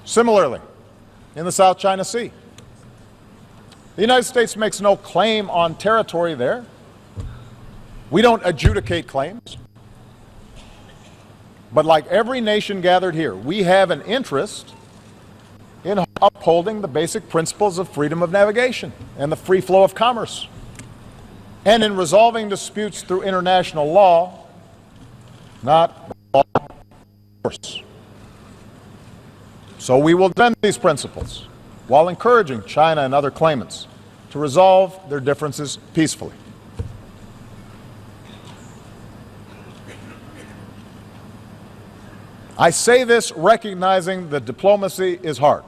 Similarly, in the South China Sea, the United States makes no claim on territory there. We don't adjudicate claims. But like every nation gathered here, we have an interest in upholding the basic principles of freedom of navigation and the free flow of commerce, and in resolving disputes through international law, not law of force. So we will defend these principles while encouraging China and other claimants to resolve their differences peacefully. I say this recognizing that diplomacy is hard,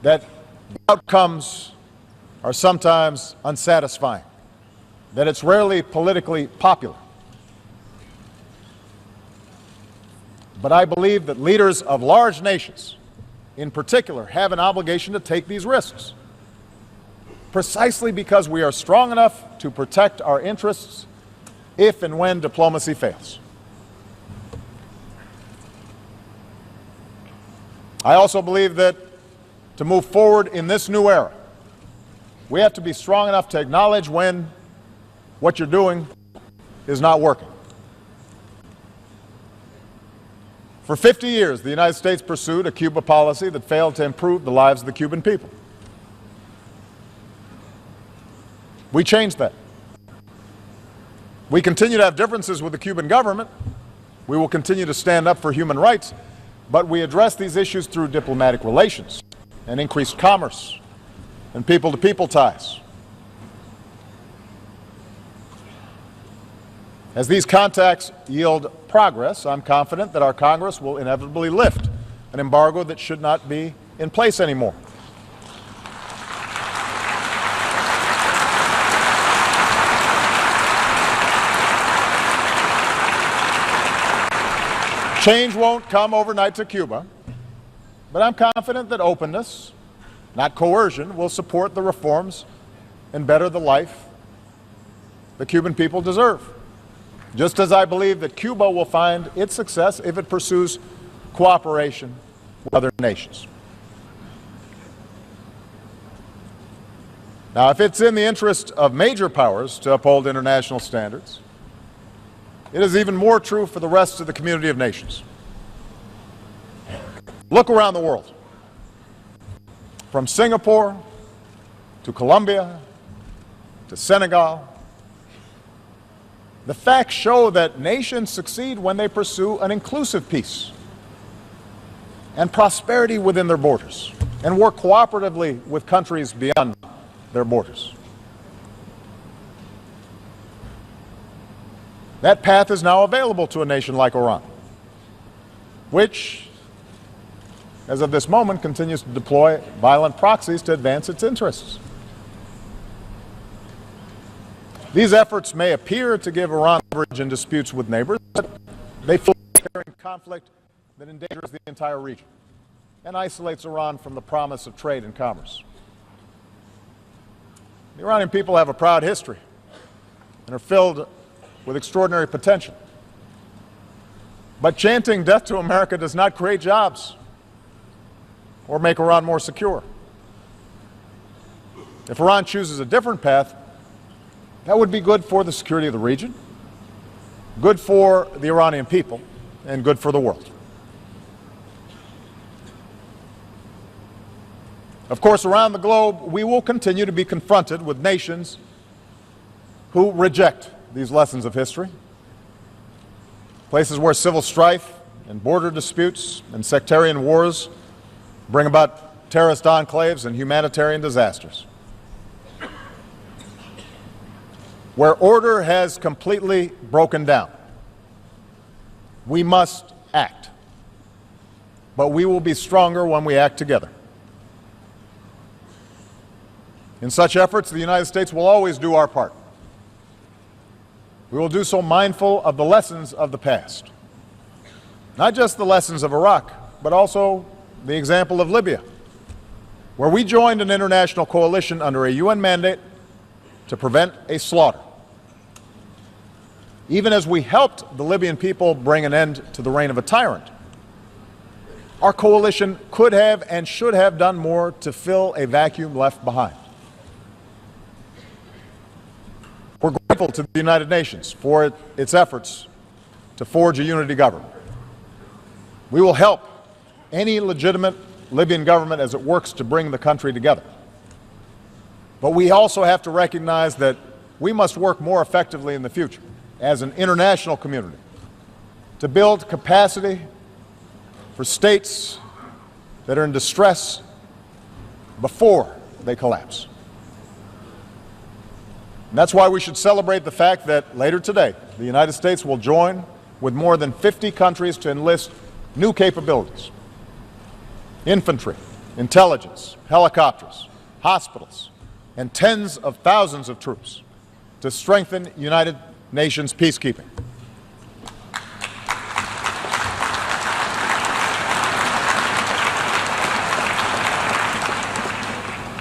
that outcomes are sometimes unsatisfying, that it's rarely politically popular. But I believe that leaders of large nations, in particular, have an obligation to take these risks, precisely because we are strong enough to protect our interests if and when diplomacy fails. I also believe that to move forward in this new era, we have to be strong enough to acknowledge when what you're doing is not working. For 50 years, the United States pursued a Cuba policy that failed to improve the lives of the Cuban people. We changed that. We continue to have differences with the Cuban government. We will continue to stand up for human rights, but we address these issues through diplomatic relations and increased commerce and people-to-people ties. As these contacts yield progress, I'm confident that our Congress will inevitably lift an embargo that should not be in place anymore. Change won't come overnight to Cuba, but I'm confident that openness, not coercion, will support the reforms and better the life the Cuban people deserve. Just as I believe that Cuba will find its success if it pursues cooperation with other nations. Now, if it's in the interest of major powers to uphold international standards, it is even more true for the rest of the community of nations. Look around the world. From Singapore to Colombia to Senegal, the facts show that nations succeed when they pursue an inclusive peace and prosperity within their borders and work cooperatively with countries beyond their borders. That path is now available to a nation like Iran, which, as of this moment, continues to deploy violent proxies to advance its interests. These efforts may appear to give Iran leverage in disputes with neighbors, but they further conflict that endangers the entire region and isolates Iran from the promise of trade and commerce. The Iranian people have a proud history and are filled with extraordinary potential. But chanting death to America does not create jobs or make Iran more secure. If Iran chooses a different path, that would be good for the security of the region, good for the Iranian people, and good for the world. Of course, around the globe, we will continue to be confronted with nations who reject these lessons of history, places where civil strife and border disputes and sectarian wars bring about terrorist enclaves and humanitarian disasters, where order has completely broken down. We must act, but we will be stronger when we act together. In such efforts, the United States will always do our part. We will do so mindful of the lessons of the past, not just the lessons of Iraq, but also the example of Libya, where we joined an international coalition under a UN mandate to prevent a slaughter, even as we helped the Libyan people bring an end to the reign of a tyrant Our coalition could have and should have done more to fill a vacuum left behind. We're grateful to the United Nations for its efforts to forge a unity government. We will help any legitimate Libyan government as it works to bring the country together. But we also have to recognize that we must work more effectively in the future as an international community to build capacity for states that are in distress before they collapse. And that's why we should celebrate the fact that later today, the United States will join with more than 50 countries to enlist new capabilities: infantry, intelligence, helicopters, hospitals, and tens of thousands of troops to strengthen United Nations peacekeeping.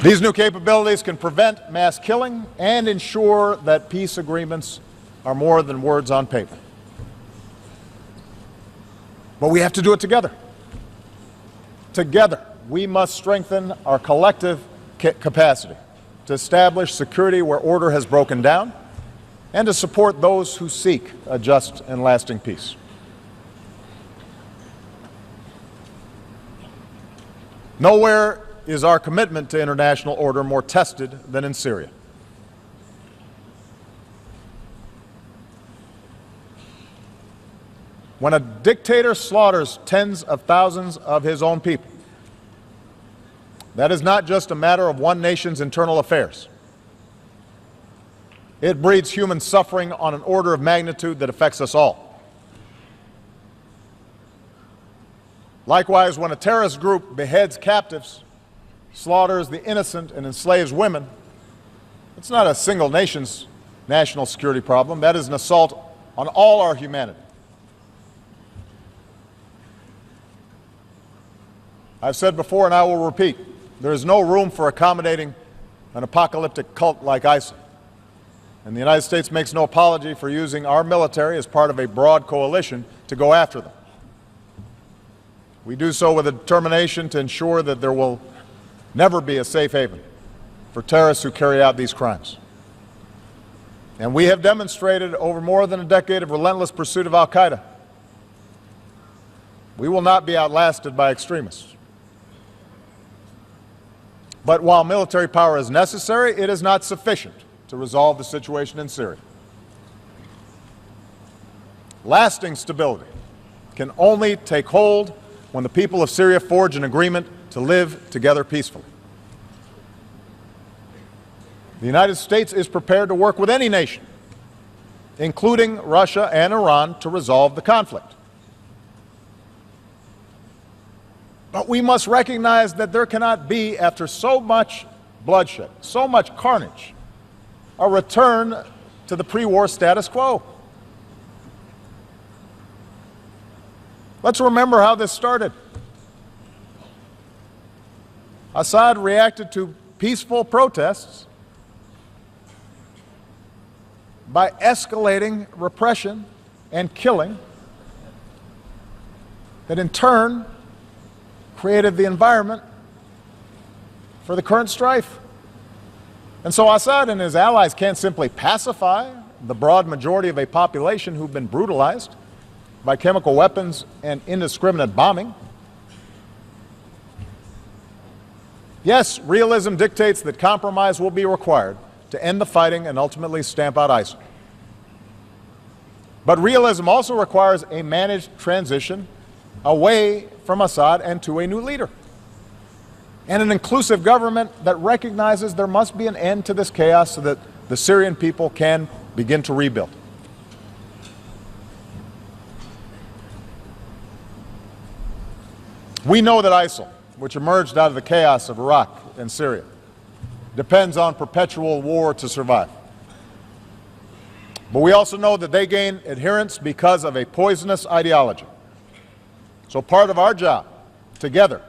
These new capabilities can prevent mass killing and ensure that peace agreements are more than words on paper. But we have to do it together. Together, we must strengthen our collective capacity to establish security where order has broken down and to support those who seek a just and lasting peace. Nowhere is our commitment to international order more tested than in Syria. When a dictator slaughters tens of thousands of his own people, that is not just a matter of one nation's internal affairs. It breeds human suffering on an order of magnitude that affects us all. Likewise, when a terrorist group beheads captives, slaughters the innocent and enslaves women, it's not a single nation's national security problem. That is an assault on all our humanity. I've said before, and I will repeat, there is no room for accommodating an apocalyptic cult like ISIL. And the United States makes no apology for using our military as part of a broad coalition to go after them. We do so with a determination to ensure that there will never be a safe haven for terrorists who carry out these crimes. And we have demonstrated over more than a decade of relentless pursuit of al-Qaeda. We will not be outlasted by extremists. But while military power is necessary, it is not sufficient to resolve the situation in Syria. Lasting stability can only take hold when the people of Syria forge an agreement to live together peacefully. The United States is prepared to work with any nation, including Russia and Iran, to resolve the conflict. But we must recognize that there cannot be, after so much bloodshed, so much carnage, a return to the pre-war status quo. Let's remember how this started. Assad reacted to peaceful protests by escalating repression and killing that in turn created the environment for the current strife. And so Assad and his allies can't simply pacify the broad majority of a population who've been brutalized by chemical weapons and indiscriminate bombing. Yes, realism dictates that compromise will be required to end the fighting and ultimately stamp out ISIL. But realism also requires a managed transition away from Assad and to a new leader, and an inclusive government that recognizes there must be an end to this chaos so that the Syrian people can begin to rebuild. We know that ISIL, which emerged out of the chaos of Iraq and Syria, depends on perpetual war to survive. But we also know that they gain adherents because of a poisonous ideology. So part of our job together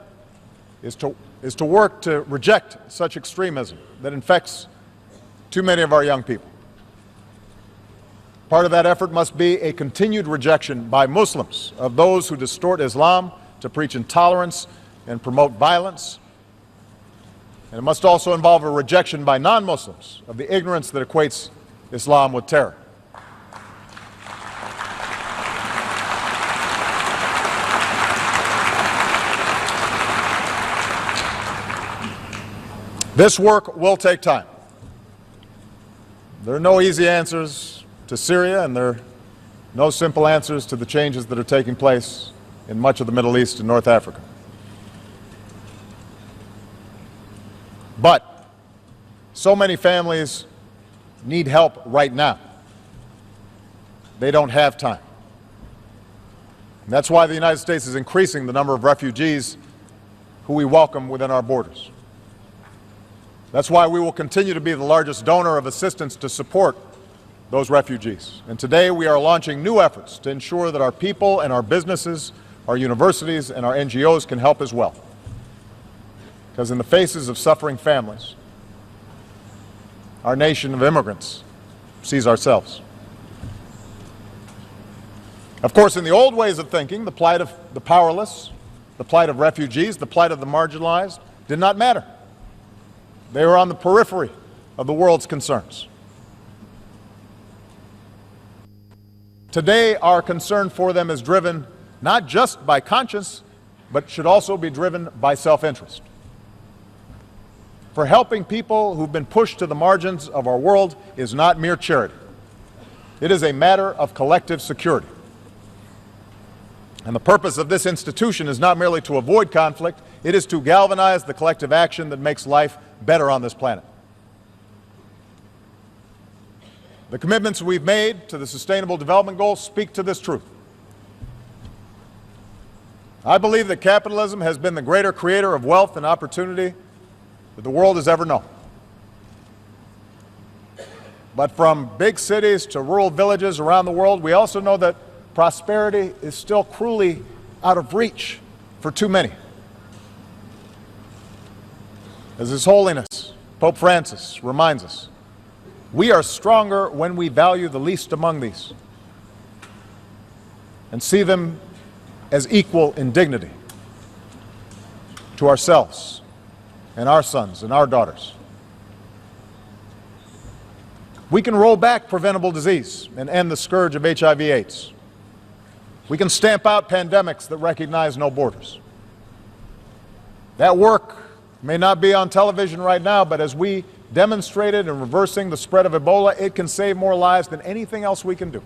is to work to reject such extremism that infects too many of our young people. Part of that effort must be a continued rejection by Muslims of those who distort Islam to preach intolerance and promote violence. And it must also involve a rejection by non-Muslims of the ignorance that equates Islam with terror. This work will take time. There are no easy answers to Syria, and there are no simple answers to the changes that are taking place in much of the Middle East and North Africa. But so many families need help right now. They don't have time. And that's why the United States is increasing the number of refugees who we welcome within our borders. That's why we will continue to be the largest donor of assistance to support those refugees. And today we are launching new efforts to ensure that our people and our businesses, our universities and our NGOs can help as well. Because in the faces of suffering families, our nation of immigrants sees ourselves. Of course, in the old ways of thinking, the plight of the powerless, the plight of refugees, the plight of the marginalized did not matter. They were on the periphery of the world's concerns. Today, our concern for them is driven not just by conscience, but should also be driven by self-interest. For helping people who've been pushed to the margins of our world is not mere charity. It is a matter of collective security. And the purpose of this institution is not merely to avoid conflict, it is to galvanize the collective action that makes life better on this planet. The commitments we've made to the Sustainable Development Goals speak to this truth. I believe that capitalism has been the greater creator of wealth and opportunity that the world has ever known. But from big cities to rural villages around the world, we also know that prosperity is still cruelly out of reach for too many. As His Holiness, Pope Francis, reminds us, we are stronger when we value the least among these and see them as equal in dignity to ourselves and our sons and our daughters. We can roll back preventable disease and end the scourge of HIV/AIDS. We can stamp out pandemics that recognize no borders. That work may not be on television right now, but as we demonstrated in reversing the spread of Ebola, it can save more lives than anything else we can do.